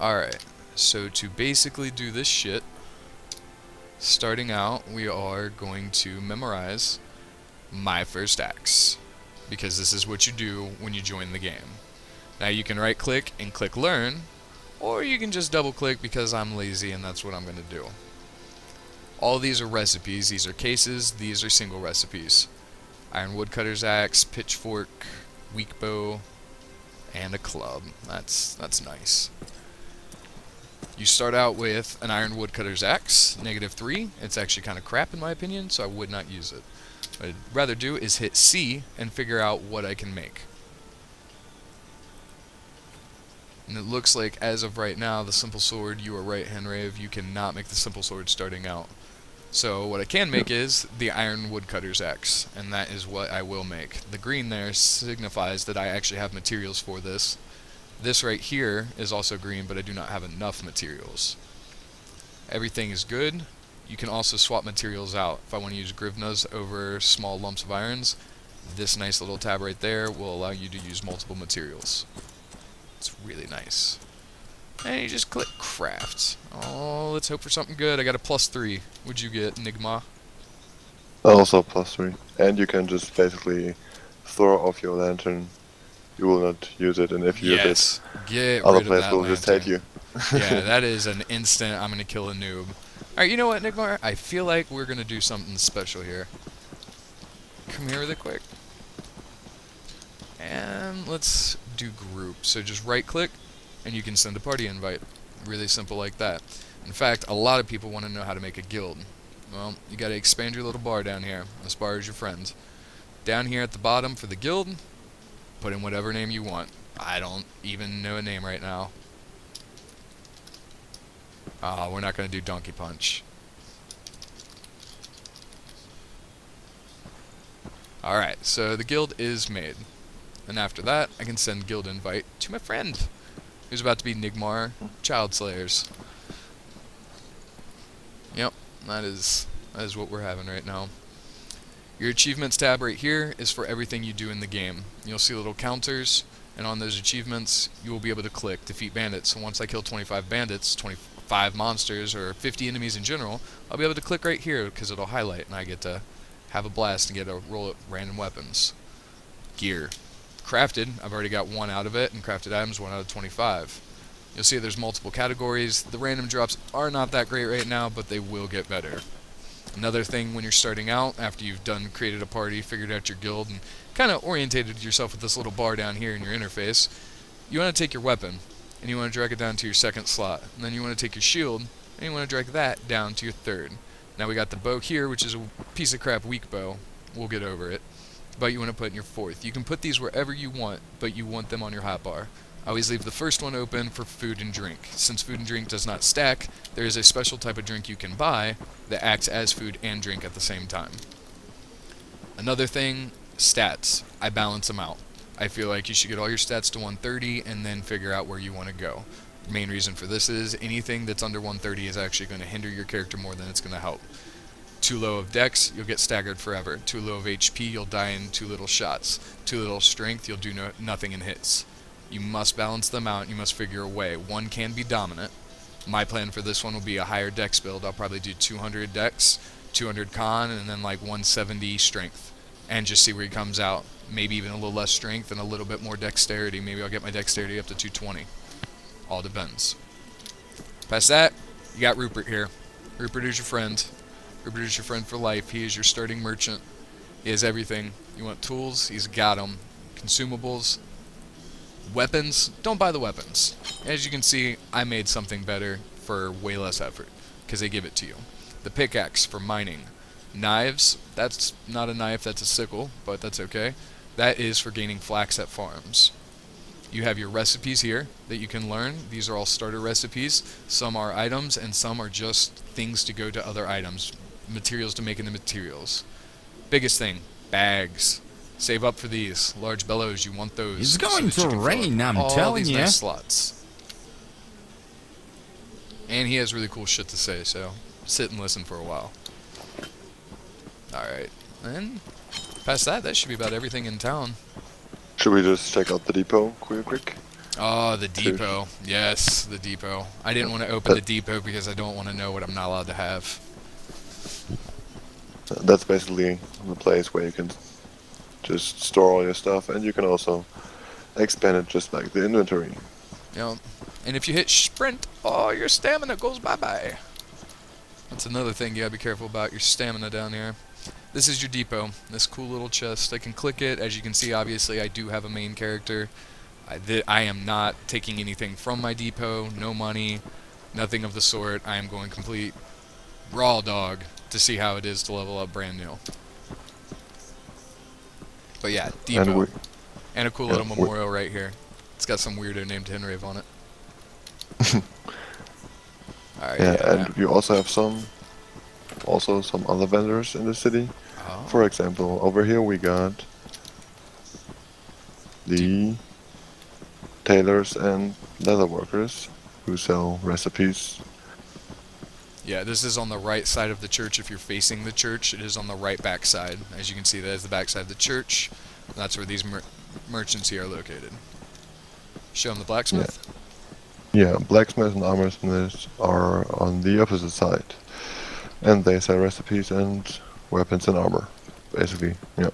Alright, so to basically do this shit, starting out, we are going to memorize my first axe, because this is what you do when you join the game. Now you can right click and click learn, or you can just double click because I'm lazy and that's what I'm going to do. All these are recipes, these are cases, these are single recipes. Iron woodcutter's axe, pitchfork, weak bow, and a club. That's nice. You start out with an iron woodcutter's axe, -3. It's actually kind of crap in my opinion, so I would not use it. What I'd rather do is hit C and figure out what I can make. And it looks like, as of right now, the simple sword, you are right, Henrave, you cannot make the simple sword starting out. So what I can make is the iron woodcutter's axe, and that is what I will make. The green there signifies that I actually have materials for this. This right here is also green, but I do not have enough materials. Everything is good. You can also swap materials out. If I want to use grivnas over small lumps of irons, this nice little tab right there will allow you to use multiple materials. It's really nice. And you just click craft. Oh, let's hope for something good. I got a +3. What'd you get, Nigma? Also +3. And you can just basically throw off your lantern. You will not use it, and if you use Get it, other rid of players that will lantern. just hate you. Yeah, that is an instant I'm going to kill a noob. Alright, you know what, Nigma? I feel like we're going to do something special here. Come here really quick. And let's do group. So just right click, and you can send a party invite. Really simple like that. In fact, a lot of people want to know how to make a guild. Well, you got to expand your little bar down here. This bar is your friend. Down here at the bottom for the guild, put in whatever name you want. I don't even know a name right now. We're not going to do Donkey Punch. Alright, so the guild is made. And after that, I can send guild invite to my friend, who's about to be Nigmar Child Slayers. Yep, that is what we're having right now. Your achievements tab right here is for everything you do in the game. You'll see little counters, and on those achievements, you will be able to click defeat bandits. So once I kill 25 bandits, 25 monsters, or 50 enemies in general, I'll be able to click right here because it'll highlight, and I get to have a blast and get to roll at random weapons. Gear. Crafted, I've already got 1 out of it, and crafted items 1 out of 25. You'll see there's multiple categories. The random drops are not that great right now, but they will get better. Another thing when you're starting out, after you've created a party, figured out your guild, and kind of orientated yourself with this little bar down here in your interface, you want to take your weapon, and you want to drag it down to your 2nd slot. And then you want to take your shield, and you want to drag that down to your 3rd. Now we got the bow here, which is a piece of crap weak bow. We'll get over it. But you want to put in your 4th. You can put these wherever you want, but you want them on your hotbar. I always leave the first one open for food and drink. Since food and drink does not stack, there is a special type of drink you can buy that acts as food and drink at the same time. Another thing, stats. I balance them out. I feel like you should get all your stats to 130 and then figure out where you want to go. The main reason for this is anything that's under 130 is actually going to hinder your character more than it's going to help. Too low of dex, you'll get staggered forever. Too low of HP, you'll die in too little shots. Too little strength, you'll do nothing in hits. You must balance them out, and you must figure a way. One can be dominant. My plan for this one will be a higher dex build. I'll probably do 200 dex, 200 con, and then like 170 strength. And just see where he comes out. Maybe even a little less strength and a little bit more dexterity. Maybe I'll get my dexterity up to 220. All depends. Past that, you got Rupert here. Rupert is your friend. Rupert is your friend for life. He is your starting merchant. He has everything. You want tools? He's got them. Consumables. Weapons? Don't buy the weapons. As you can see, I made something better for way less effort, because they give it to you. The pickaxe for mining. Knives, that's not a knife, that's a sickle, but that's okay. That is for gaining flax at farms. You have your recipes here that you can learn. These are all starter recipes. Some are items, and some are just things to go to other items. Materials to make into materials. Biggest thing, bags. Save up for these. Large bellows, you want those. It's going to rain, I'm telling you. Nice slots. And he has really cool shit to say, so sit and listen for a while. Alright. And past that should be about everything in town. Should we just check out the depot real quick? Oh, the to- depot. Yes, the depot. I didn't want to open the depot because I don't want to know what I'm not allowed to have. That's basically the place where you can just store all your stuff, and you can also expand it just like the inventory. Yep. And if you hit sprint, oh, your stamina goes bye-bye. That's another thing you gotta be careful about, your stamina down here. This is your depot, this cool little chest. I can click it. As you can see, obviously, I do have a main character. I am not taking anything from my depot, no money, nothing of the sort. I am going complete raw dog to see how it is to level up brand new. But yeah, And depot. And a cool yeah, little memorial right here. It's got some weirdo named Henrave on it. Alright, yeah, and now. you also have some other vendors in the city. Oh. For example, over here we got the tailors and leather workers who sell recipes. Yeah, this is on the right side of the church. If you're facing the church, it is on the right back side. As you can see, that is the back side of the church. That's where these merchants here are located. Show them the blacksmith. Yeah, blacksmiths and armorsmiths are on the opposite side. And they sell recipes and weapons and armor, basically. Yeah.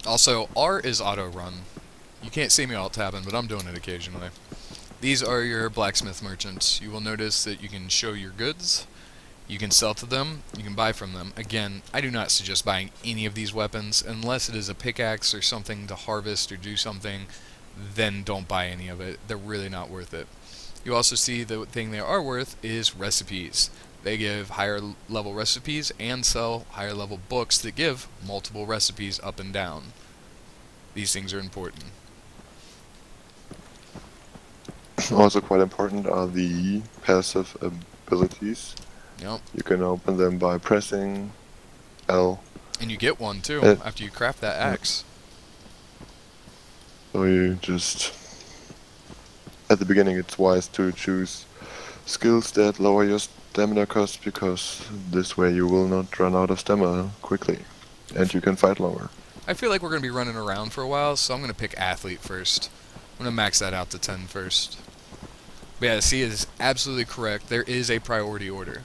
Also, R is auto run. You can't see me alt tabbing, but I'm doing it occasionally. These are your blacksmith merchants. You will notice that you can show your goods, you can sell to them, you can buy from them. Again, I do not suggest buying any of these weapons unless it is a pickaxe or something to harvest or do something. Then don't buy any of it. They're really not worth it. You also see the thing they are worth is recipes. They give higher level recipes and sell higher level books that give multiple recipes up and down. These things are important. Also quite important are the passive abilities. Yep. You can open them by pressing L. And you get one too after you craft that axe. So you just... At the beginning it's wise to choose skills that lower your stamina cost, because this way you will not run out of stamina quickly. And you can fight longer. I feel like we're going to be running around for a while, so I'm going to pick athlete first. I'm going to max that out to 10 first. But yeah, C is absolutely correct. There is a priority order.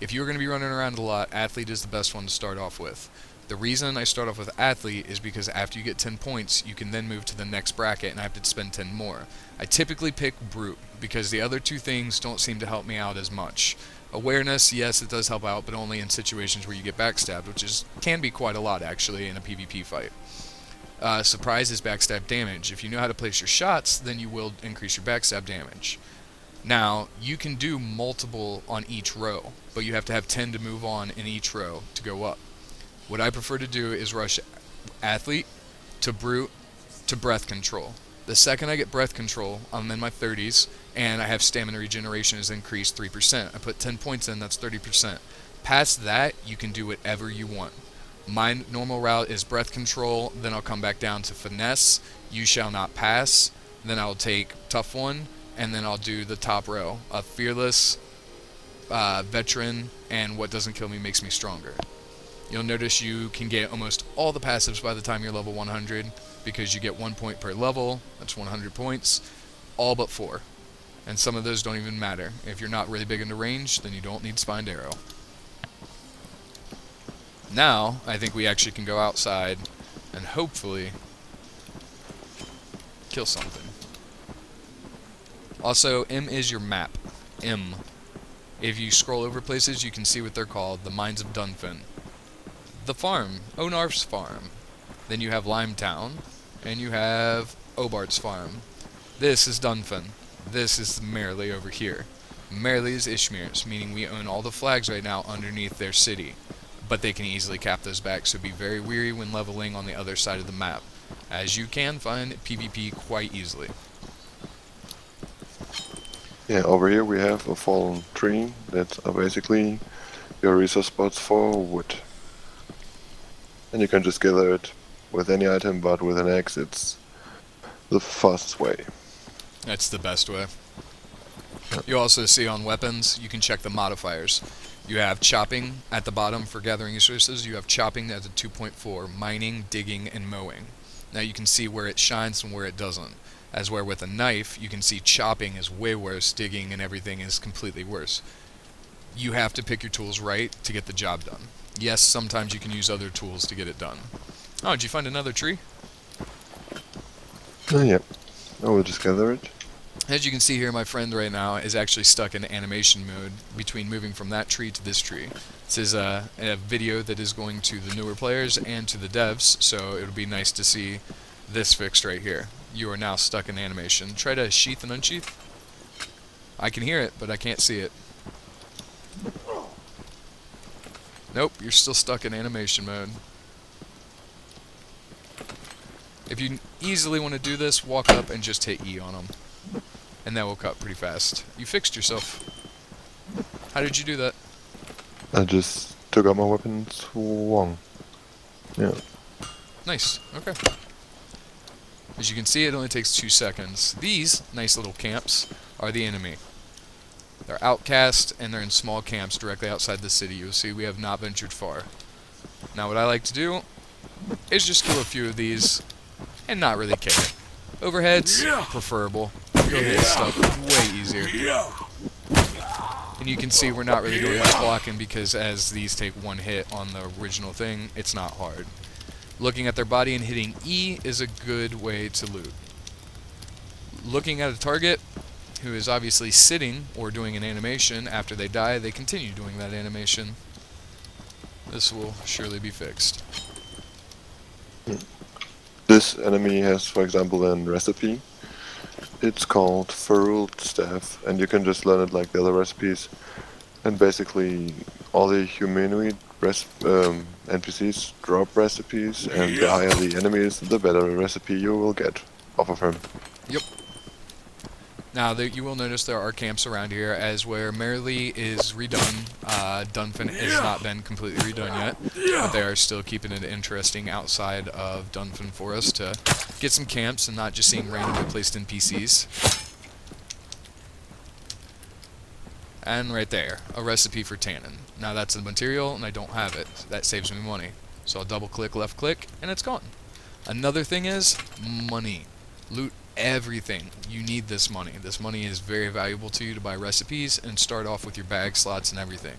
If you're going to be running around a lot, athlete is the best one to start off with. The reason I start off with athlete is because after you get 10 points, you can then move to the next bracket and I have to spend 10 more. I typically pick brute because the other two things don't seem to help me out as much. Awareness, yes, it does help out, but only in situations where you get backstabbed, which can be quite a lot actually in a PvP fight. Surprise is backstab damage. If you know how to place your shots, then you will increase your backstab damage. Now, you can do multiple on each row, but you have to have 10 to move on in each row to go up. What I prefer to do is rush athlete to brute to breath control. The second I get breath control, I'm in my 30s, and I have stamina regeneration is increased 3%. I put 10 points in, that's 30%. Past that, you can do whatever you want. My normal route is breath control, then I'll come back down to finesse, you shall not pass, then I'll take tough one, and then I'll do the top row of fearless, veteran, and what doesn't kill me makes me stronger. You'll notice you can get almost all the passives by the time you're level 100, because you get 1 point per level, that's 100 points, all but 4. And some of those don't even matter. If you're not really big into range, then you don't need spined arrow. Now, I think we actually can go outside and hopefully kill something. Also, M is your map. M. If you scroll over places, you can see what they're called, the Mines of Dunfin. The farm, Onarf's farm. Then you have Limetown, and you have Obart's farm. This is Dunfin. This is Merrily over here. Merrily is Ishmir's, meaning we own all the flags right now underneath their city. But they can easily cap those back, so be very wary when leveling on the other side of the map, as you can find PvP quite easily. Yeah, over here we have a fallen tree that are basically your resource spots for wood. And you can just gather it with any item, but with an axe it's the fastest way. That's the best way. You also see on weapons, you can check the modifiers. You have chopping at the bottom for gathering resources. You have chopping at the 2.4, mining, digging, and mowing. Now you can see where it shines and where it doesn't. As where with a knife, you can see chopping is way worse, digging and everything is completely worse. You have to pick your tools right to get the job done. Yes, sometimes you can use other tools to get it done. Oh, did you find another tree? Yeah. I will just gather it. As you can see here, my friend right now is actually stuck in animation mode between moving from that tree to this tree. This is a video that is going to the newer players and to the devs, so it'll be nice to see this fixed right here. You are now stuck in animation. Try to sheath and unsheath. I can hear it, but I can't see it. Nope, you're still stuck in animation mode. If you easily want to do this, walk up and just hit E on them. And that will cut pretty fast. You fixed yourself. How did you do that? I just took out my weapon and swung. Yeah. Nice. Okay. As you can see, it only takes 2 seconds. These nice little camps are the enemy. They're outcast, and they're in small camps directly outside the city. You'll see we have not ventured far. Now what I like to do is just kill a few of these and not really care. Overheads, preferable. You'll hit stuff way easier. And you can see we're not really doing much blocking because as these take one hit on the original thing, it's not hard. Looking at their body and hitting E is a good way to loot. Looking at a target who is obviously sitting or doing an animation after they die, they continue doing that animation. This will surely be fixed. This enemy has, for example, a recipe. It's called Ferruled Staff, and you can just learn it like the other recipes. And basically, all the humanoid NPCs drop recipes, and the higher the enemies, the better recipe you will get off of him. Yep. Now, you will notice there are camps around here, as where Merrily is redone. Dunfin has not been completely redone yet, but they are still keeping it interesting outside of Dunfin for us to get some camps and not just seeing randomly placed NPCs. And right there, a recipe for tannin. Now that's the material, and I don't have it. That saves me money. So I'll double click, left click, and it's gone. Another thing is money. Loot everything. You need this money. This money is very valuable to you to buy recipes and start off with your bag slots and everything.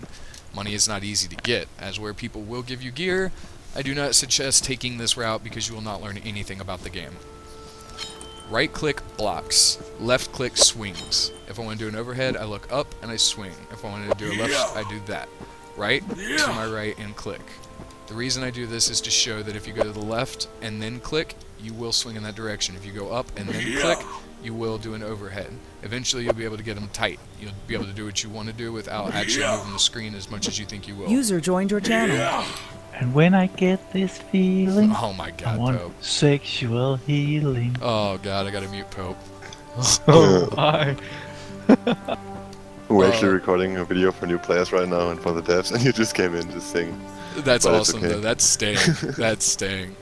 Money is not easy to get, as where people will give you gear. I do not suggest taking this route because you will not learn anything about the game. Right click blocks, left click swings. If I want to do an overhead, I look up and I swing. If I want to do a left, I do that. Right to my right and click. The reason I do this is to show that if you go to the left and then click, you will swing in that direction. If you go up and then click, you will do an overhead. Eventually you'll be able to get them tight. You'll be able to do what you want to do without actually moving the screen as much as you think you will. User joined your channel. And when I get this feeling, Oh my I god, want Pope. sexual healing. Oh god, I gotta mute Pope. Oh my. We're actually recording a video for new players right now and for the devs, and you just came in just sing. That's But it's awesome okay. though, that's staying. That's staying.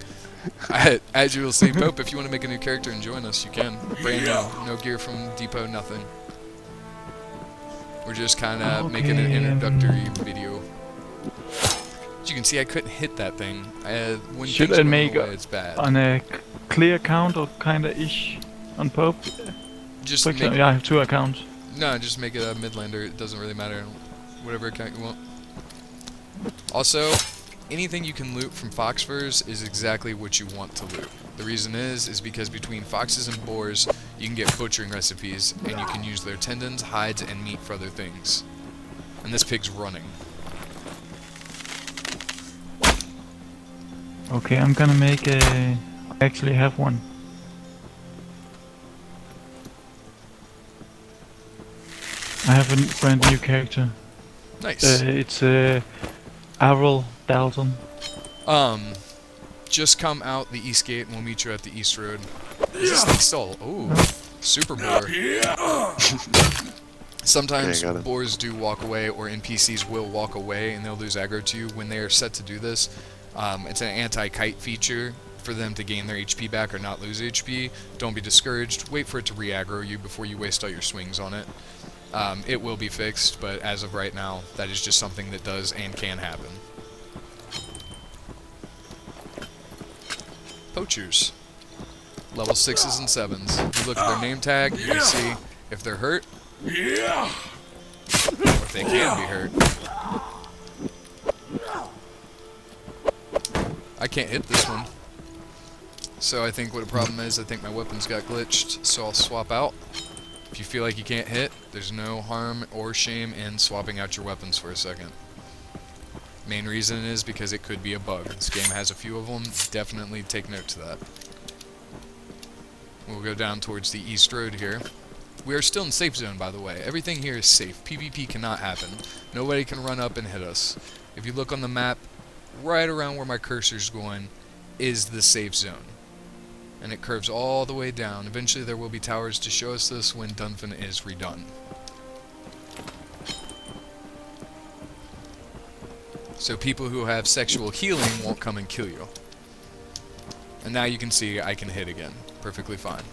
As you will see, Pope, if you want to make a new character and join us, you can. Brand new, no gear from Depot, nothing. We're just kind of making an introductory video. As you can see, I couldn't hit that thing. When Should things I are moving make away, it's bad. on a clear account or kinda ish on Pope? Just For make, example, yeah, I have 2 accounts. no, just make it a Midlander. It doesn't really matter. Whatever account you want. Also, anything you can loot from fox furs is exactly what you want to loot. The reason is because between foxes and boars, you can get butchering recipes, and you can use their tendons, hides, and meat for other things. And this pig's running. Okay, I'm gonna make a... I actually have one. I have a brand new character. Nice. It's Avril Dalton. Just come out the east gate and we'll meet you at the east road. Is this thing still? Ooh, super boar. Sometimes Okay, got it. boars do walk away, or NPCs will walk away and they'll lose aggro to you when they are set to do this. It's an anti-kite feature for them to gain their HP back or not lose HP. Don't be discouraged. Wait for it to re-aggro you before you waste all your swings on it. It will be fixed, but as of right now, that is just something that does and can happen. Poachers. Level 6s and 7s. You look at their name tag, you can see if they're hurt, or if they can be hurt. I can't hit this one. So I think what the problem is, I think my weapons got glitched, so I'll swap out. If you feel like you can't hit, there's no harm or shame in swapping out your weapons for a second. Main reason is because it could be a bug. This game has a few of them, definitely take note to that. We'll go down towards the east road here. We are still in safe zone, by the way. Everything here is safe. PvP cannot happen. Nobody can run up and hit us. If you look on the map, right around where my cursor's going is the safe zone. And it curves all the way down. Eventually there will be towers to show us this when Dunfin is redone. So people who have sexual healing won't come and kill you. And now you can see I can hit again. Perfectly fine.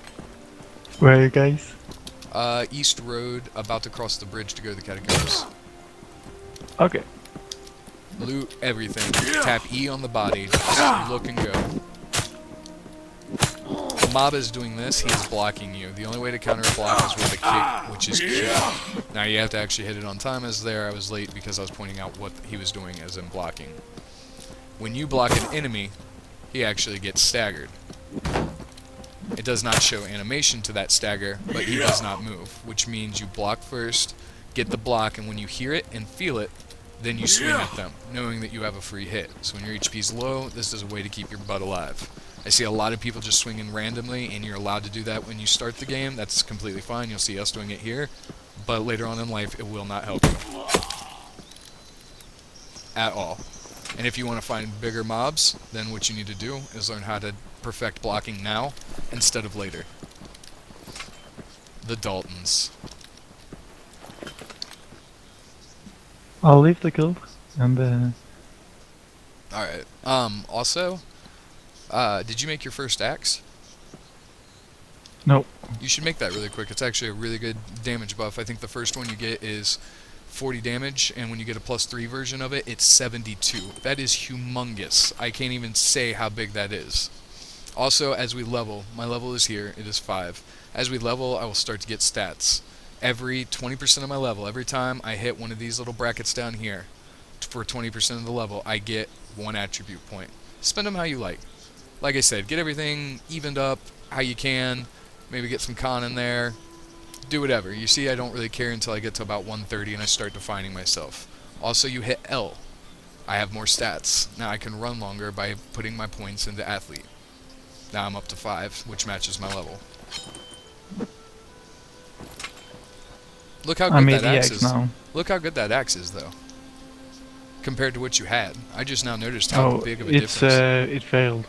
Where are you guys? East Road, about to cross the bridge to go to the catacombs. Okay. Loot everything. Tap E on the body. Just look and go. The mob is doing this, he's blocking you. The only way to counter a block is with a kick, which is kill. Now you have to actually hit it on time. As there, I was late because I was pointing out what he was doing as in blocking. When you block an enemy, he actually gets staggered. It does not show animation to that stagger, but he does not move, which means you block first, get the block, and when you hear it and feel it, then you swing at them, knowing that you have a free hit. So when your HP's low, this is a way to keep your butt alive. I see a lot of people just swinging randomly, and you're allowed to do that when you start the game. That's completely fine. You'll see us doing it here, but later on in life, it will not help you. At all. And if you want to find bigger mobs, then what you need to do is learn how to perfect blocking now instead of later. The Daltons. I'll leave the guild and Alright. Also, did you make your first axe? no. You should make that really quick. It's actually a really good damage buff. I think the first one you get is 40 damage, and when you get a +3 version of it, it's 72. That is humongous. I can't even say how big that is. Also, as we level, my level is here, it is 5. As we level, I will start to get stats. Every 20% of my level, every time I hit one of these little brackets down here, for 20% of the level, I get 1 attribute point. Spend them how you like. Like I said, get everything evened up how you can, maybe get some con in there, do whatever. You see, I don't really care until I get to about 130 and I start defining myself. Also, you hit L. I have more stats. Now I can run longer by putting my points into athlete. Now I'm up to 5, which matches my level. Look how I'm good that axe 80x is. now. Look how good that axe is, though. Compared to what you had. I just now noticed how big of a difference. It failed.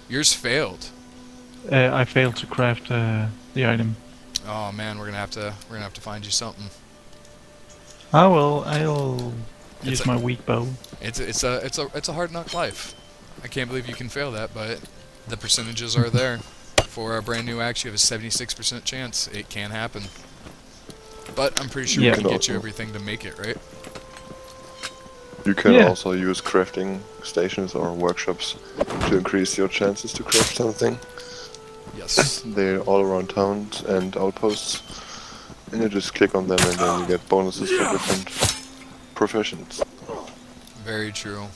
Yours failed. I failed to craft the item. Oh man, we're gonna have to find you something. Oh well, I'll use It's my weak bow. It's a hard knock life. I can't believe you can fail that, but the percentages are there. For a brand new axe, you have a 76% chance. It can happen. But I'm pretty sure we can get you everything to make it, right? You can also use crafting stations or workshops to increase your chances to craft something. Yes. They're all around towns and outposts, and you just click on them and then you get bonuses for different professions. Very true.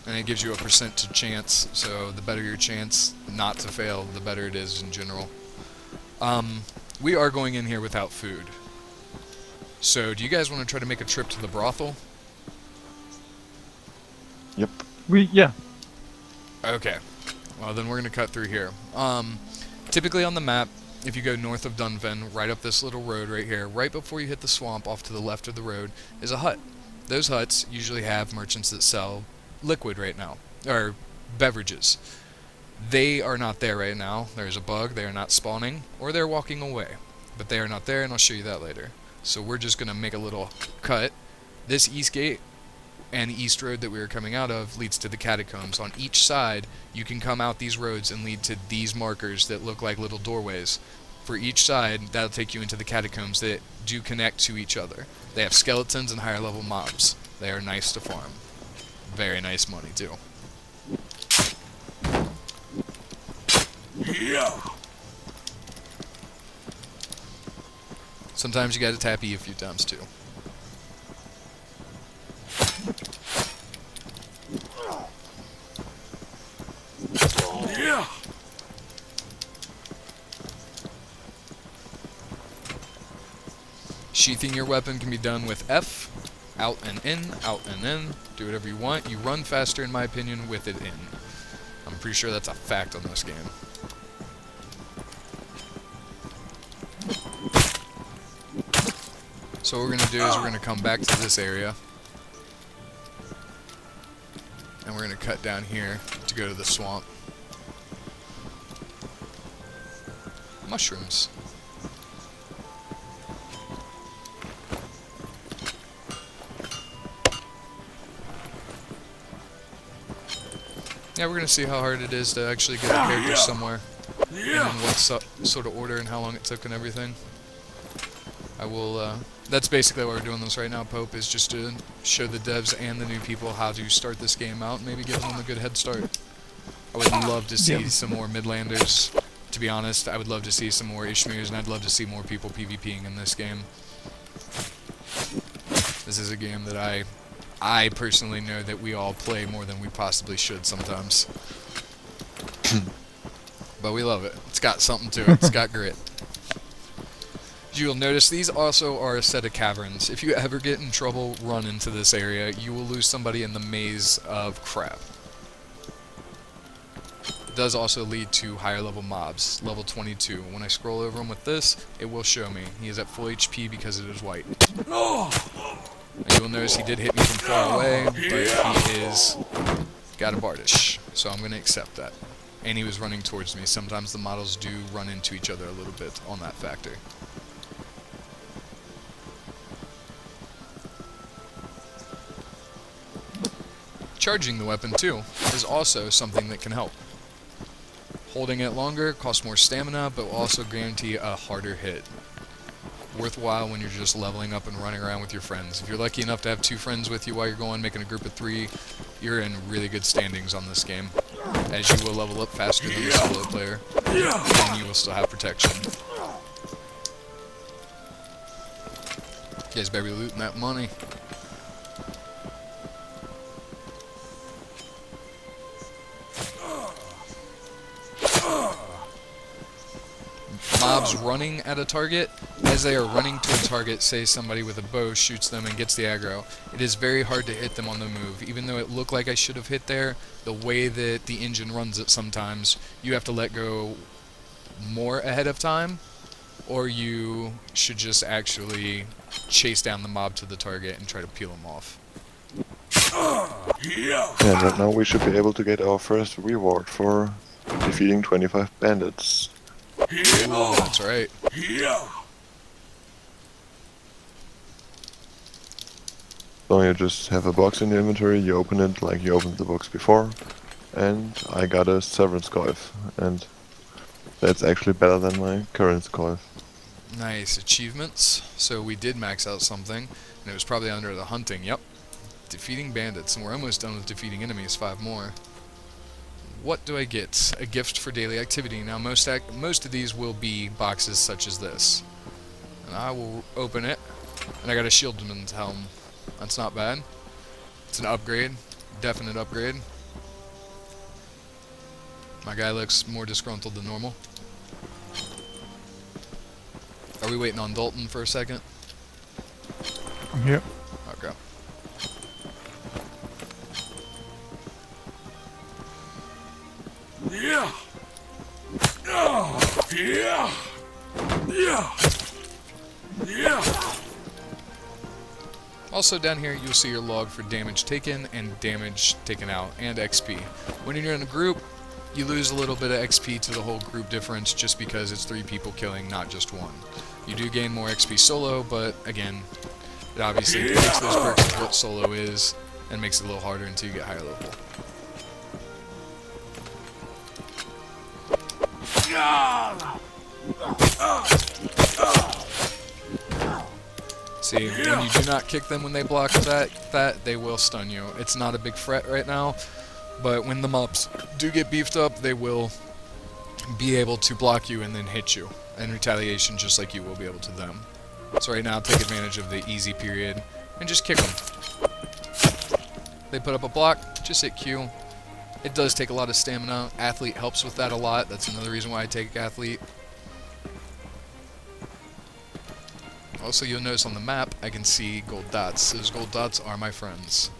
And it gives you a percentage chance, so the better your chance not to fail, the better it is in general. We are going in here without food. So, do you guys want to try to make a trip to the brothel? Yep. Yeah. Okay. Well, then we're going to cut through here. Typically on the map, if you go north of Dunven, right up this little road right here, right before you hit the swamp off to the left of the road, is a hut. Those huts usually have merchants that sell liquid right now, or beverages. They are not there right now. There's a bug. They are not spawning, or they're walking away. But they are not there, and I'll show you that later. So we're just going to make a little cut. This east gate and the east road that we were coming out of leads to the catacombs. On each side, you can come out these roads and lead to these markers that look like little doorways. for each side, that'll take you into the catacombs that do connect to each other. They have skeletons and higher level mobs. They are nice to farm. Very nice money too. Sometimes you gotta tap E a few times too. Sheathing your weapon can be done with F, out and in, do whatever you want. You run faster, in my opinion, with it in. I'm pretty sure that's a fact on this game. So what we're going to do is we're going to come back to this area. And we're going to cut down here to go to the swamp. Mushrooms. Yeah, we're going to see how hard it is to actually get a character somewhere. And in what sort of order and how long it took and everything. I will, that's basically why we're doing this right now, Pope, is just to show the devs and the new people how to start this game out and maybe give them a good head start. I would love to see some more Midlanders, to be honest. I would love to see some more Ishmirs, and I'd love to see more people PvPing in this game. This is a game that I personally know that we all play more than we possibly should sometimes. But we love it. It's got something to it. It's got grit. You'll notice these also are a set of caverns. If you ever get in trouble, run into this area. You will lose somebody in the maze of crap. It does also lead to higher level mobs. Level 22. When I scroll over him with this, it will show me. He is at full HP because it is white. And you will notice he did hit me from far away, but he is got a Bardish, so I'm going to accept that. And he was running towards me. Sometimes the models do run into each other a little bit on that factor. Charging the weapon too is also something that can help. Holding it longer costs more stamina, but will also guarantee a harder hit. Worthwhile when you're just leveling up and running around with your friends. If you're lucky enough to have 2 friends with you while you're going, making a group of 3, you're in really good standings on this game, as you will level up faster than the solo player, and you will still have protection. You guys better be looting that money. Mobs running at a target, as they are running to a target, say somebody with a bow shoots them and gets the aggro, it is very hard to hit them on the move. Even though it looked like I should have hit there, the way that the engine runs it sometimes, you have to let go more ahead of time, or you should just actually chase down the mob to the target and try to peel them off. And right now we should be able to get our first reward for defeating 25 bandits. Ooh, that's right. So you just have a box in your inventory, you open it like you opened the box before, and I got a severance scarf, and that's actually better than my current scarf. Nice. Achievements. So we did max out something, and it was probably under the hunting. Yep. Defeating bandits, and we're almost done with defeating enemies. 5 more. What do I get? A gift for daily activity. Now most of these will be boxes such as this. And I will open it, and I got a shieldman's helm. That's not bad. It's an upgrade. Definite upgrade. My guy looks more disgruntled than normal. Are we waiting on Dalton for a second? I'm here. Okay. Yeah. Oh, yeah. Yeah. Yeah. Also down here you'll see your log for damage taken and damage taken out, and XP. When you're in a group, you lose a little bit of XP to the whole group difference just because it's 3 people killing, not just 1. You do gain more XP solo, but again, it obviously takes those perks of what solo is and makes it a little harder until you get higher level. See, when you do not kick them when they block that, they will stun you. It's not a big threat right now, but when the mobs do get beefed up, they will be able to block you and then hit you in retaliation, just like you will be able to them. So right now, take advantage of the easy period and just kick them. They put up a block, just hit Q. It does take a lot of stamina. Athlete helps with that a lot. That's another reason why I take Athlete. Also, you'll notice on the map, I can see gold dots. Those gold dots are my friends.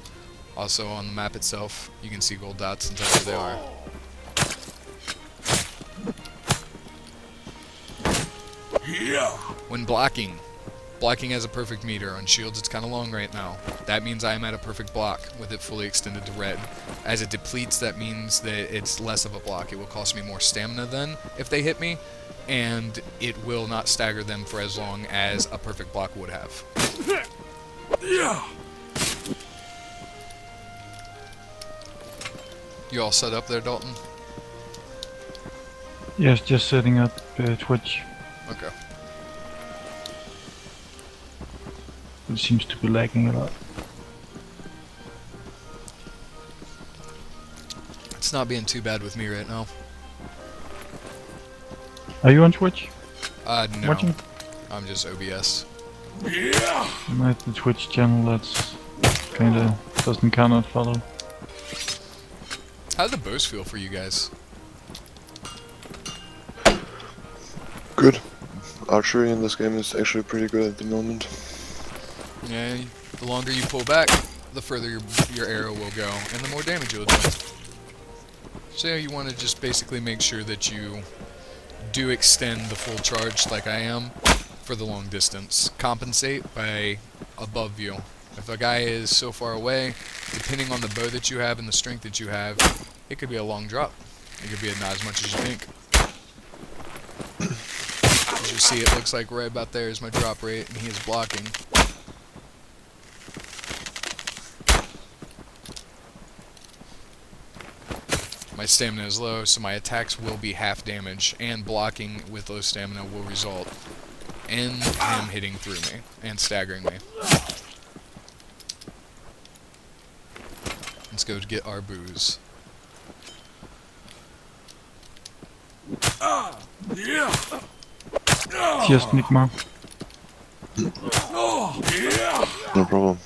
Also, on the map itself, you can see gold dots and tell where they are. When blocking has a perfect meter. On shields, it's kind of long right now. That means I am at a perfect block with it fully extended to red. As it depletes, that means that it's less of a block. It will cost me more stamina then if they hit me, and it will not stagger them for as long as a perfect block would have. You all set up there, Dalton? Yes, just setting up Twitch. Okay. It seems to be lagging a lot. It's not being too bad with me right now. Are you on Twitch? No. Watching? I'm just OBS. I have the Twitch channel that's kinda doesn't cannot follow. How do the bows feel for you guys? Good. Archery in this game is actually pretty good at the moment. Yeah, the longer you pull back, the further your arrow will go, and the more damage you'll do. So you want to just basically make sure that you do extend the full charge like I am for the long distance. Compensate by above you. If a guy is so far away, depending on the bow that you have and the strength that you have, it could be a long drop. It could be not as much as you think. As you see, it looks like right about there is my drop rate, and he is blocking. My stamina is low, so my attacks will be half damage, and blocking with low stamina will result in him hitting through me and staggering me. Let's go to get our booze. Just Nigma. No problem.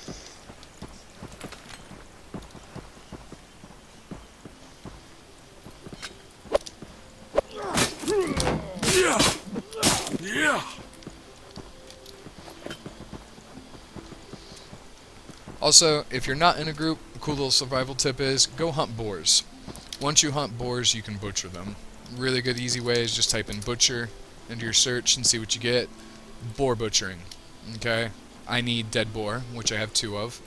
Also, if you're not in a group, a cool little survival tip is go hunt boars. Once you hunt boars, you can butcher them. Really good easy way is just type in butcher into your search and see what you get. Boar butchering. Okay? I need dead boar, which I have 2 of.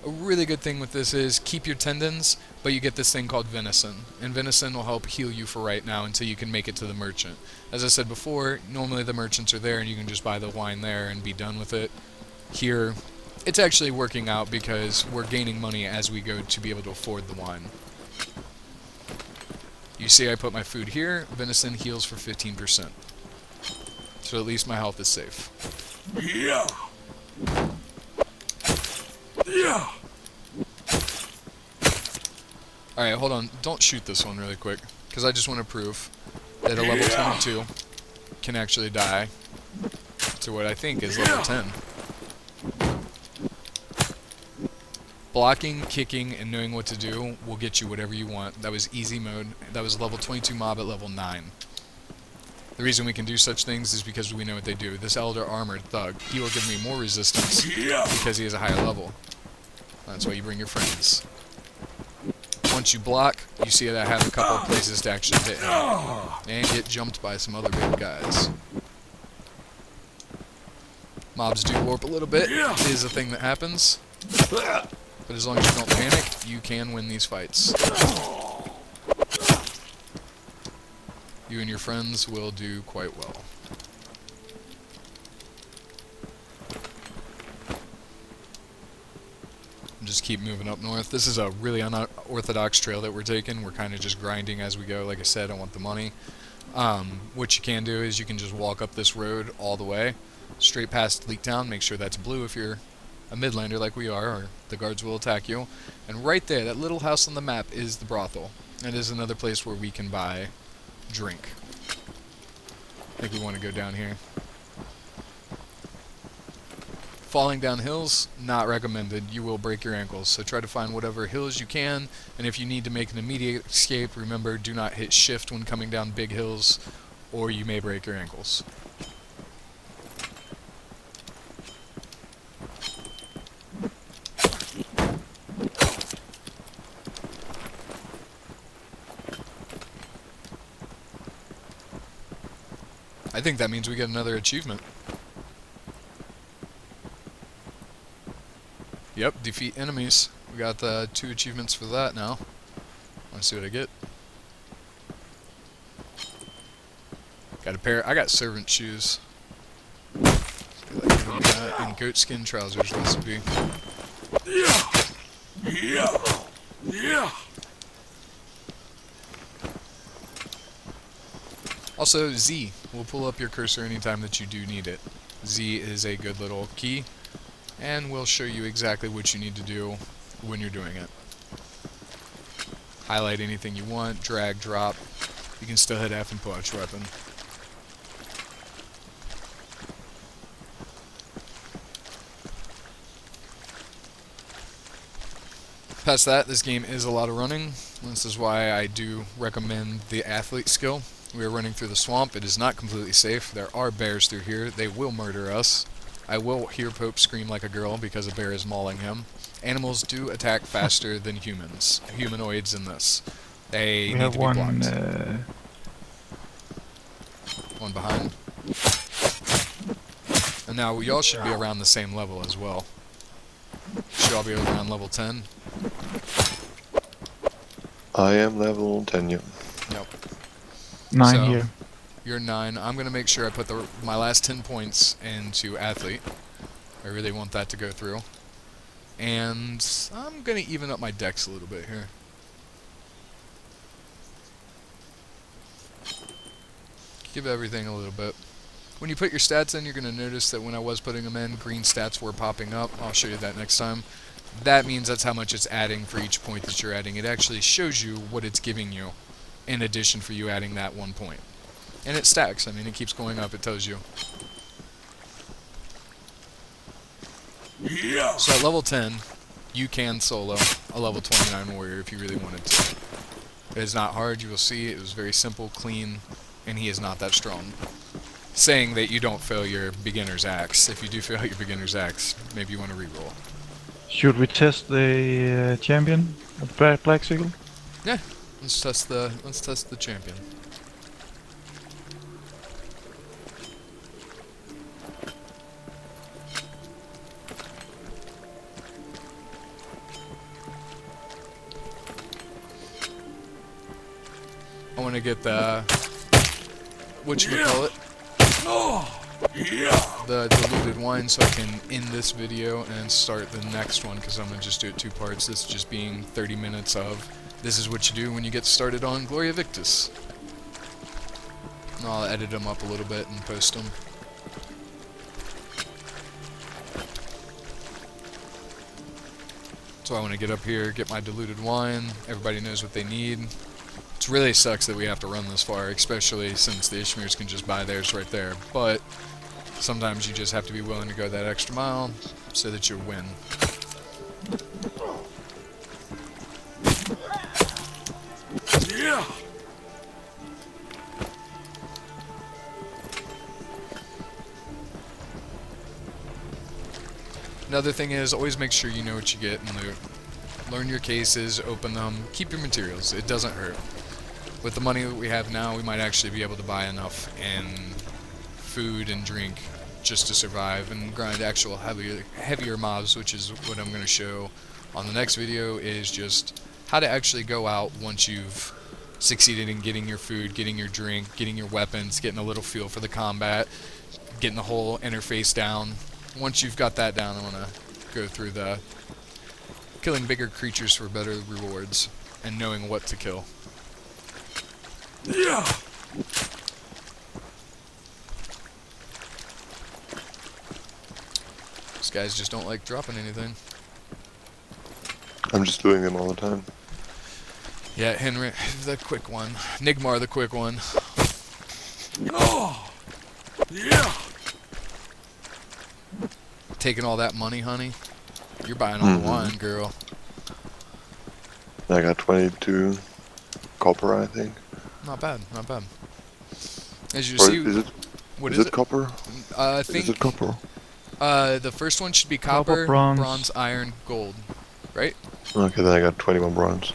A really good thing with this is keep your tendons, but you get this thing called venison. And venison will help heal you for right now until you can make it to the merchant. As I said before, normally the merchants are there and you can just buy the wine there and be done with it. Here, it's actually working out because we're gaining money as we go to be able to afford the wine. You see I put my food here, venison heals for 15%. So at least my health is safe. Alright, hold on. Don't shoot this one really quick, because I just want to prove that a level 22 can actually die to what I think is level 10. Blocking, kicking, and knowing what to do will get you whatever you want. That was easy mode. That was level 22 mob at level 9. The reason we can do such things is because we know what they do. This Elder Armored Thug, he will give me more resistance because he has a higher level. That's why you bring your friends. Once you block, you see that I have a couple of places to actually hit him. And get jumped by some other big guys. Mobs do warp a little bit. It is a thing that happens. But as long as you don't panic, you can win these fights. You and your friends will do quite well. Just keep moving up north. This is a really unorthodox trail that we're taking. We're kind of just grinding as we go. Like I said, I want the money. What you can do is you can just walk up this road all the way, straight past Leak Town. Make sure that's blue if you're a Midlander like we are, or the guards will attack you. And right there, that little house on the map is the brothel. It is another place where we can buy drink. I think we want to go down here. Falling down hills, not recommended. You will break your ankles. So try to find whatever hills you can. And if you need to make an immediate escape, remember, do not hit shift when coming down big hills, or you may break your ankles. I think that means we get another achievement. Yep, defeat enemies. We got the 2 achievements for that now. Let's see what I get. Got a pair. I got servant shoes. And goat skin trousers recipe. Yeah. Yeah. Yeah. Also, Z will pull up your cursor anytime that you do need it. Z is a good little key, and will show you exactly what you need to do when you're doing it. Highlight anything you want, drag, drop. You can still hit F and pull out your weapon. Past that, this game is a lot of running. This is why I do recommend the athlete skill. We are running through the swamp. It is not completely safe. There are bears through here. They will murder us. I will hear Pope scream like a girl because a bear is mauling him. Animals do attack faster than humans. Humanoids in this. They We need have to be one. blocked. One behind. And now y'all should be around the same level as well. Should all be around level 10. I am level 10, yeah. Yep. 9 So, here. You're 9. I'm going to make sure I put my last 10 points into athlete. I really want that to go through. And I'm going to even up my dex a little bit here. Give everything a little bit. When you put your stats in, you're going to notice that when I was putting them in, green stats were popping up. I'll show you that next time. That means that's how much it's adding for each point that you're adding. It actually shows you what it's giving you in addition for you adding that 1 point. And it stacks. I mean, it keeps going up. It tells you. Yeah. So at level 10, you can solo a level 29 warrior if you really wanted to. It is not hard. You will see it was very simple, clean, and he is not that strong. Saying that you don't fail your beginner's axe. If you do fail your beginner's axe, maybe you want to reroll. Should we test the champion of Black Sigil? Yeah, let's test the champion. I want to get the whatchamacallit, Oh. Yeah. the diluted wine, so I can end this video and start the next one, because I'm going to just do it 2 parts. This just being 30 minutes of this is what you do when you get started on Gloria Victis. And I'll edit them up a little bit and post them. So I want to get up here, get my diluted wine. Everybody knows what they need. It really sucks that we have to run this far, especially since the Ishmeers can just buy theirs right there. But sometimes you just have to be willing to go that extra mile so that you win. Yeah. Another thing is, always make sure you know what you get in loot. Learn your cases, open them, keep your materials. It doesn't hurt. With the money that we have now, we might actually be able to buy enough in food and drink just to survive and grind actual heavier mobs, which is what I'm going to show on the next video, is just how to actually go out once you've succeeded in getting your food, getting your drink, getting your weapons, getting a little feel for the combat, getting the whole interface down. Once you've got that down, I want to go through the killing bigger creatures for better rewards and knowing what to kill. Yeah. guys just don't like dropping anything. I'm just doing them all the time. Yeah, Henry, the quick one. Nigmar, the quick one. Oh, yeah. Taking all that money, honey. You're buying all the wine, girl. I got 22 copper, I think. Not bad, not bad. As you Or see, is it? what Is it copper? I think Is it copper? the first one should be copper, bronze, iron, gold, right? Okay, then I got 21 bronze.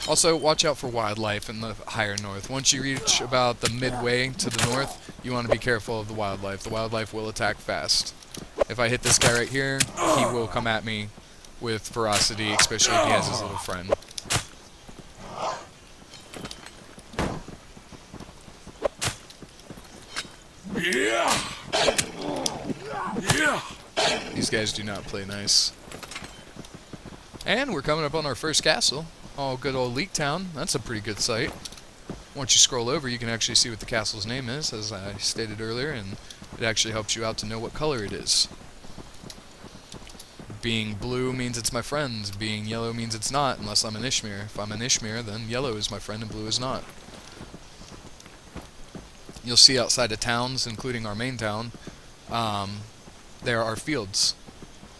Also, watch out for wildlife in the higher north. Once you reach about the midway to the north, you want to be careful of the wildlife. The wildlife will attack fast. If I hit this guy right here, he will come at me with ferocity, especially if he has his little friend. Yeah. Yeah. These guys do not play nice. And we're coming up on our first castle. Oh, good old Leak Town. That's a pretty good site. Once you scroll over, you can actually see what the castle's name is, as I stated earlier, and it actually helps you out to know what color it is. Being blue means it's my friend. Being yellow means it's not, unless I'm an Ishmir. If I'm an Ishmir, then yellow is my friend and blue is not. You'll see outside of towns, including our main town, there are fields.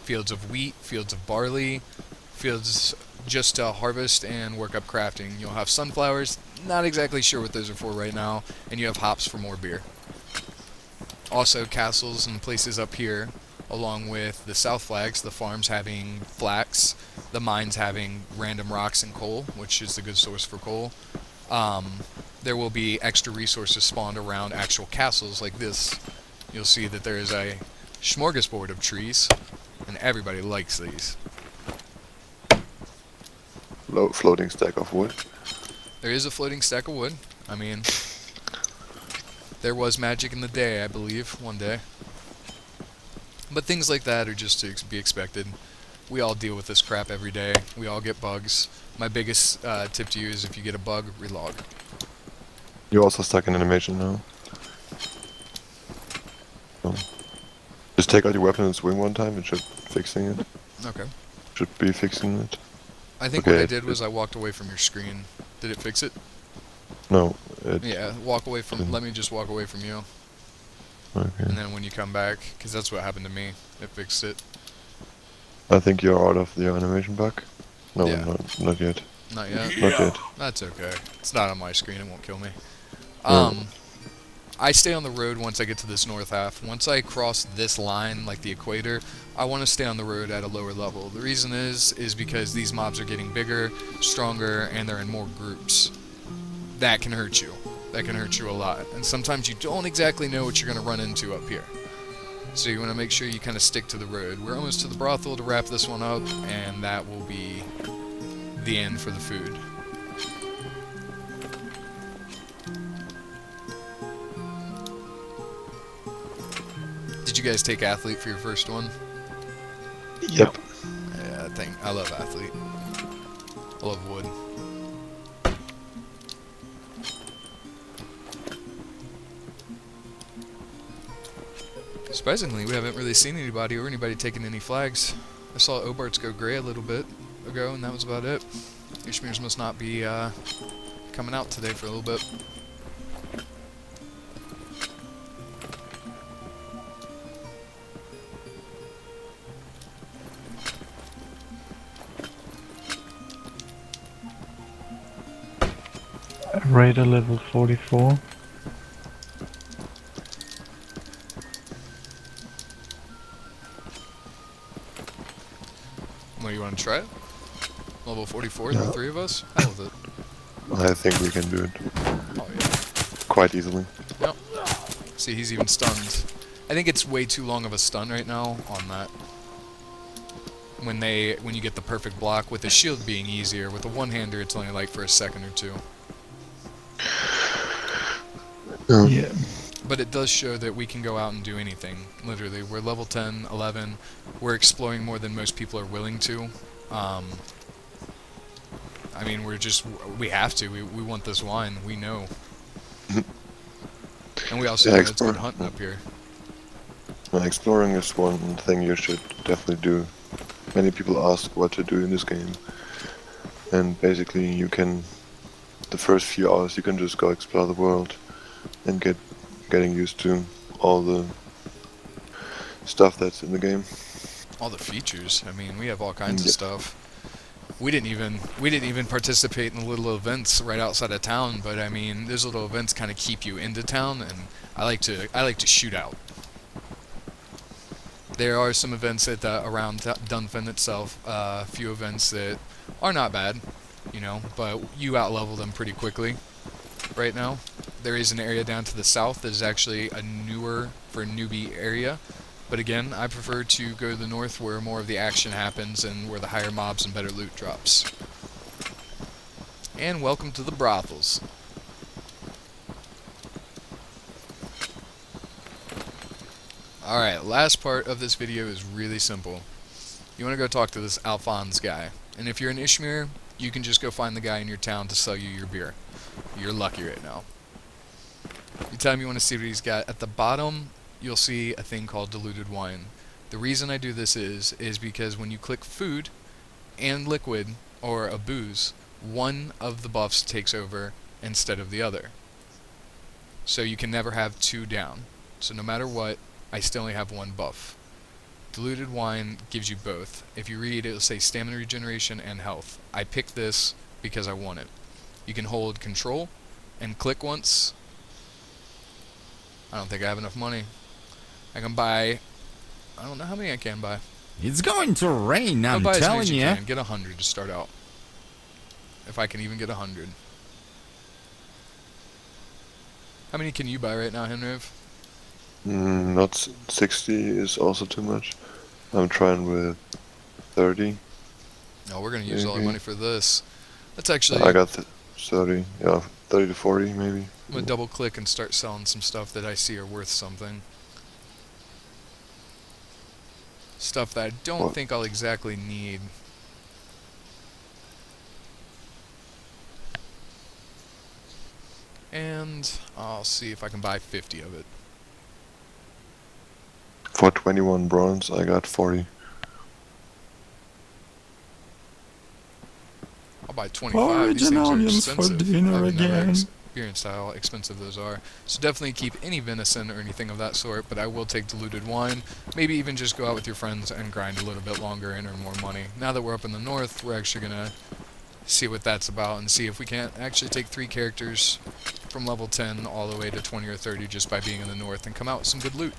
Fields of wheat, fields of barley, fields just to harvest and work up crafting. You'll have sunflowers, not exactly sure what those are for right now, and you have hops for more beer. Also castles and places up here, along with the south flags, the farms having flax, the mines having random rocks and coal, which is a good source for coal. There will be extra resources spawned around actual castles like this. You'll see that there is a smorgasbord of trees, and everybody likes these. Floating stack of wood. There is a floating stack of wood. I mean, there was magic in the day, I believe, one day. But things like that are just to be expected. We all deal with this crap every day. We all get bugs. My biggest tip to you is if you get a bug, relog. You're also stuck in animation now. Just take out your weapon and swing one time, it should fixing it. Okay. Should be fixing it. I think what I did was I walked away from your screen. Did it fix it? No, Yeah, walk away from, let me just walk away from you. Okay. And then when you come back, because that's what happened to me, it fixed it. I think you're out of the animation bug. No, Yeah. not yet. Not yet? Not yet. That's okay. It's not on my screen, it won't kill me. No. I stay on the road once I get to this north half. Once I cross this line, like the equator, I want to stay on the road at a lower level. The reason is because these mobs are getting bigger, stronger, and they're in more groups. That can hurt you. That can hurt you a lot. And sometimes you don't exactly know what you're going to run into up here. So you want to make sure you kind of stick to the road. We're almost to the brothel to wrap this one up, and that will be the end for the food. Did you guys take athlete for your first one? Yep. Yeah, I love athlete. I love wood. Surprisingly, we haven't really seen anybody or anybody taking any flags. I saw Obarts go gray a little bit ago, and that was about it. Ishmirs must not be coming out today for a little bit. Raider level 44. What, you want to try it? Level 44, the three of us? Hell with it. I think we can do it Oh yeah. quite easily. Yep. See, he's even stunned. I think it's way too long of a stun right now on that. When you get the perfect block, with the shield being easier, with a one-hander it's only like for a second or two. Yeah. But it does show that we can go out and do anything, literally. We're level 10, 11, we're exploring more than most people are willing to. I mean, we have to, we want this wine, we know. And we also know it's good hunting up here. Exploring is one thing you should definitely do. Many people ask what to do in this game, and basically you can, the first few hours you can just go explore the world and getting used to all the stuff that's in the game. All the features. I mean, we have all kinds of Yep. stuff. We didn't even participate in the little events right outside of town, but I mean, those little events kind of keep you into town, and I like to shoot out. There are some events around Dunfin itself, a few events that are not bad, you know, but you outlevel them pretty quickly right now. There is an area down to the south that is actually a newer for newbie area, but again, I prefer to go to the north where more of the action happens and where the higher mobs and better loot drops. And welcome to the brothels. Alright, last part of this video is really simple. You want to go talk to this Alphonse guy. And if you're in Ishmir, you can just go find the guy in your town to sell you your beer. You're lucky right now. You tell him you want to see what he's got. At the bottom, you'll see a thing called diluted wine. The reason I do this is because when you click food and liquid, or a booze, one of the buffs takes over instead of the other. So you can never have two down. So no matter what, I still only have one buff. Diluted wine gives you both. If you read, it'll say stamina regeneration and health. I picked this because I want it. You can hold control and click once. I don't think I have enough money. I can buy, I don't know how many I can buy. It's going to rain, I'm buy as many telling as you you. can. Get 100 to start out. If I can even get 100. How many can you buy right now, Henriv? Not 60 is also too much. I'm trying with 30. No, we're going to use all our Maybe. money for this. Let's actually, I got 30, yeah, 30 to 40 maybe. I'm going to double click and start selling some stuff that I see are worth something. Stuff that I don't What? think I'll exactly need. And I'll see if I can buy 50 of it. For 21 bronze, I got 40. I'll buy 25. Porridge These and things are onions for expensive. dinner I've never again. experienced how expensive those are. So definitely keep any venison or anything of that sort, but I will take diluted wine. Maybe even just go out with your friends and grind a little bit longer and earn more money. Now that we're up in the north, we're actually going to see what that's about and see if we can't actually take 3 characters from level 10 all the way to 20 or 30 just by being in the north and come out with some good loot.